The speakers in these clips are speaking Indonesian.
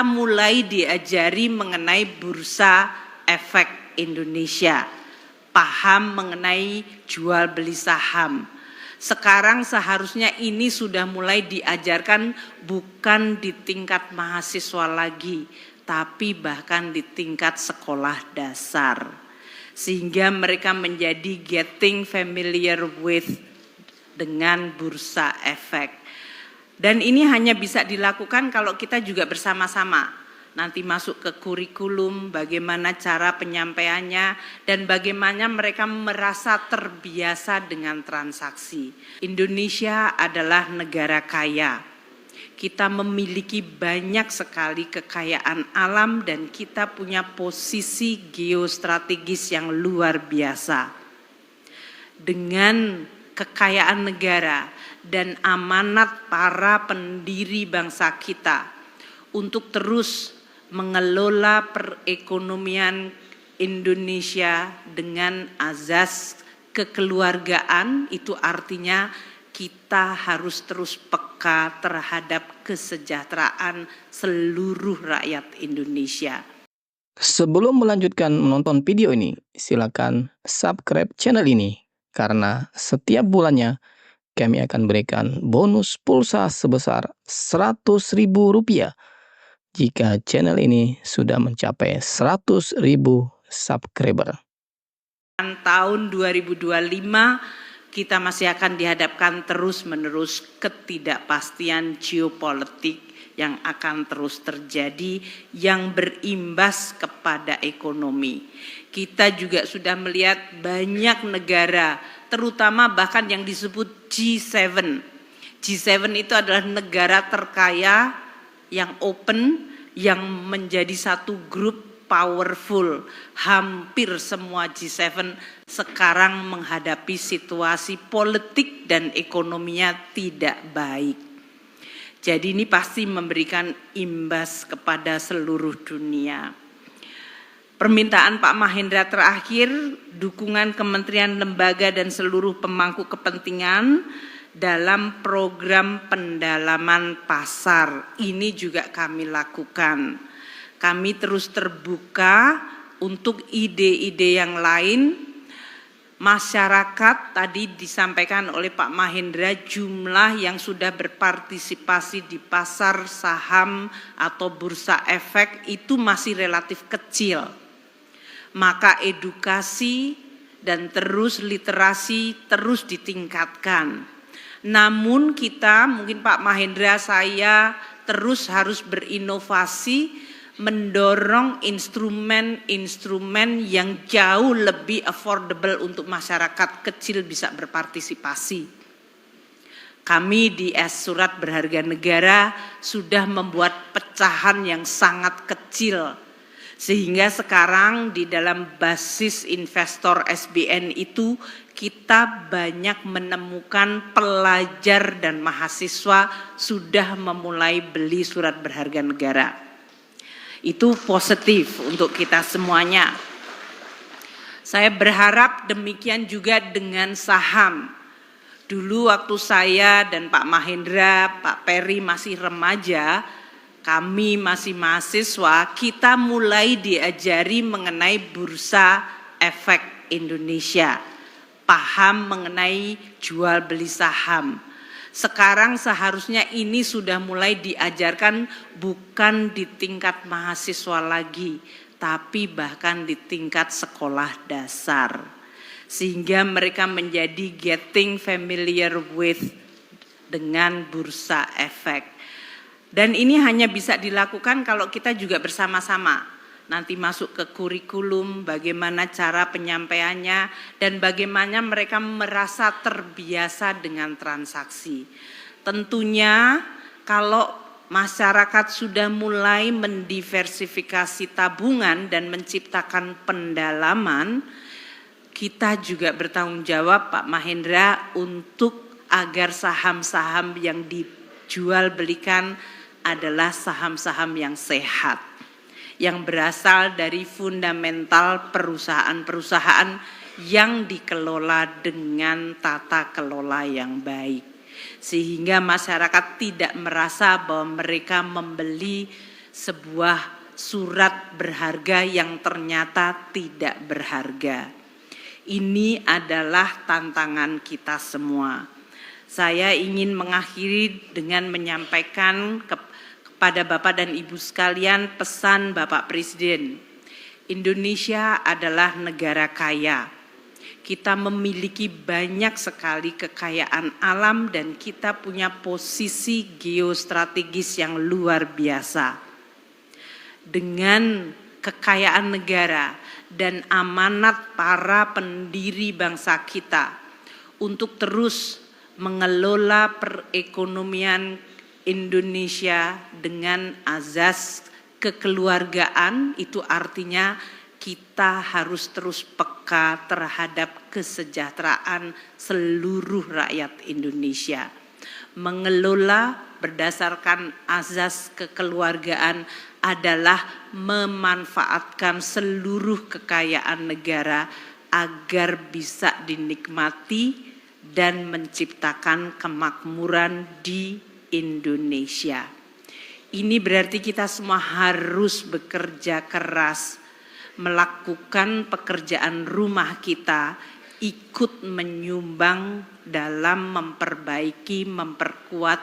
mulai diajari mengenai Bursa Efek Indonesia, paham mengenai jual beli saham. Sekarang seharusnya ini sudah mulai diajarkan bukan di tingkat mahasiswa lagi, tapi bahkan di tingkat sekolah dasar. Sehingga mereka menjadi getting familiar with dengan bursa efek. Dan ini hanya bisa dilakukan kalau kita juga bersama-sama. Nanti masuk ke kurikulum, bagaimana cara penyampaiannya, dan bagaimana mereka merasa terbiasa dengan transaksi. Indonesia adalah negara kaya. Kita memiliki banyak sekali kekayaan alam dan kita punya posisi geostrategis yang luar biasa. Dengan kekayaan negara dan amanat para pendiri bangsa kita untuk terus mengelola perekonomian Indonesia dengan azas kekeluargaan, itu artinya kita harus terus peka terhadap kesejahteraan seluruh rakyat Indonesia. Sebelum melanjutkan menonton video ini, silakan subscribe channel ini karena setiap bulannya kami akan berikan bonus pulsa sebesar Rp100.000 jika channel ini sudah mencapai 100.000 subscriber. Tahun 2025 kita masih akan dihadapkan terus-menerus ketidakpastian geopolitik yang akan terus terjadi yang berimbas kepada ekonomi. Kita juga sudah melihat banyak negara, terutama bahkan yang disebut G7. G7 itu adalah negara terkaya yang open, yang menjadi satu grup powerful. Hampir semua G7 sekarang menghadapi situasi politik dan ekonominya tidak baik. Jadi ini pasti memberikan imbas kepada seluruh dunia. Permintaan Pak Mahendra terakhir, dukungan kementerian, lembaga dan seluruh pemangku kepentingan dalam program pendalaman pasar. Ini juga kami lakukan. Kami terus terbuka untuk ide-ide yang lain. Masyarakat tadi disampaikan oleh Pak Mahendra, jumlah yang sudah berpartisipasi di pasar saham atau bursa efek itu masih relatif kecil. Maka edukasi dan terus literasi terus ditingkatkan. Namun kita, mungkin Pak Mahendra, saya terus harus berinovasi, mendorong instrumen-instrumen yang jauh lebih affordable untuk masyarakat kecil bisa berpartisipasi. Kami di Surat Berharga Negara sudah membuat pecahan yang sangat kecil, sehingga sekarang di dalam basis investor SBN itu kita banyak menemukan pelajar dan mahasiswa sudah memulai beli surat berharga negara. Itu positif untuk kita semuanya. Saya berharap demikian juga dengan saham. Dulu waktu saya dan Pak Mahendra, Pak Peri masih remaja, kami masih mahasiswa, kita mulai diajari mengenai Bursa Efek Indonesia, paham mengenai jual beli saham. Sekarang seharusnya ini sudah mulai diajarkan bukan di tingkat mahasiswa lagi, tapi bahkan di tingkat sekolah dasar. Sehingga mereka menjadi getting familiar with dengan bursa efek. Dan ini hanya bisa dilakukan kalau kita juga bersama-sama. Nanti masuk ke kurikulum, bagaimana cara penyampaiannya, dan bagaimana mereka merasa terbiasa dengan transaksi. Tentunya kalau masyarakat sudah mulai mendiversifikasi tabungan dan menciptakan pendalaman, kita juga bertanggung jawab Pak Mahendra untuk agar saham-saham yang dijual belikan adalah saham-saham yang sehat, yang berasal dari fundamental perusahaan-perusahaan yang dikelola dengan tata kelola yang baik. Sehingga masyarakat tidak merasa bahwa mereka membeli sebuah surat berharga yang ternyata tidak berharga. Ini adalah tantangan kita semua. Saya ingin mengakhiri dengan menyampaikan kepada Bapak dan Ibu sekalian pesan Bapak Presiden. Indonesia adalah negara kaya. Kita memiliki banyak sekali kekayaan alam dan kita punya posisi geostrategis yang luar biasa. Dengan kekayaan negara dan amanat para pendiri bangsa kita untuk terus mengelola perekonomian Indonesia dengan azas kekeluargaan, itu artinya kita harus terus peka terhadap kesejahteraan seluruh rakyat Indonesia. Mengelola berdasarkan azas kekeluargaan adalah memanfaatkan seluruh kekayaan negara agar bisa dinikmati dan menciptakan kemakmuran di Indonesia. Ini berarti kita semua harus bekerja keras, melakukan pekerjaan rumah kita, ikut menyumbang dalam memperbaiki, memperkuat,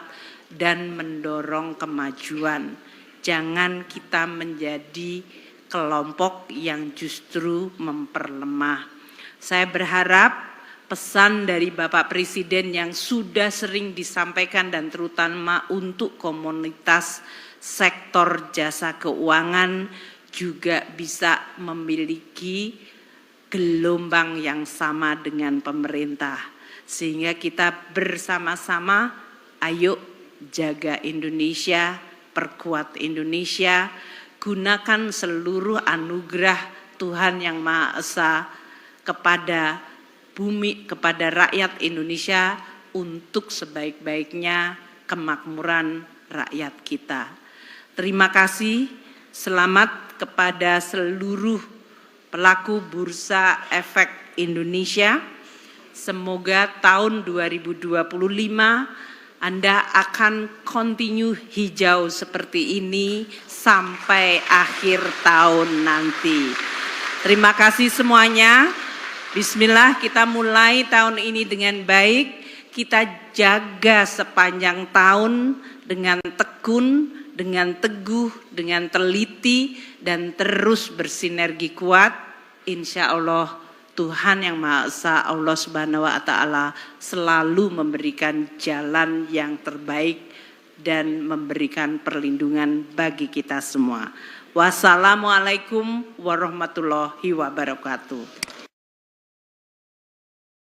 dan mendorong kemajuan. Jangan kita menjadi kelompok yang justru memperlemah. Saya berharap pesan dari Bapak Presiden yang sudah sering disampaikan dan terutama untuk komunitas sektor jasa keuangan juga bisa memiliki gelombang yang sama dengan pemerintah. Sehingga kita bersama-sama ayo jaga Indonesia, perkuat Indonesia, gunakan seluruh anugerah Tuhan Yang Maha Esa kepada bumi, kepada rakyat Indonesia untuk sebaik-baiknya kemakmuran rakyat kita. Terima kasih, selamat kepada seluruh pelaku Bursa Efek Indonesia. Semoga tahun 2025 Anda akan continue hijau seperti ini sampai akhir tahun nanti. Terima kasih semuanya. Bismillah, kita mulai tahun ini dengan baik, kita jaga sepanjang tahun dengan tekun, dengan teguh, dengan teliti, dan terus bersinergi kuat. Insya Allah Tuhan Yang Maha Esa, Allah Subhanahu wa Ta'ala selalu memberikan jalan yang terbaik dan memberikan perlindungan bagi kita semua. Wassalamualaikum warahmatullahi wabarakatuh.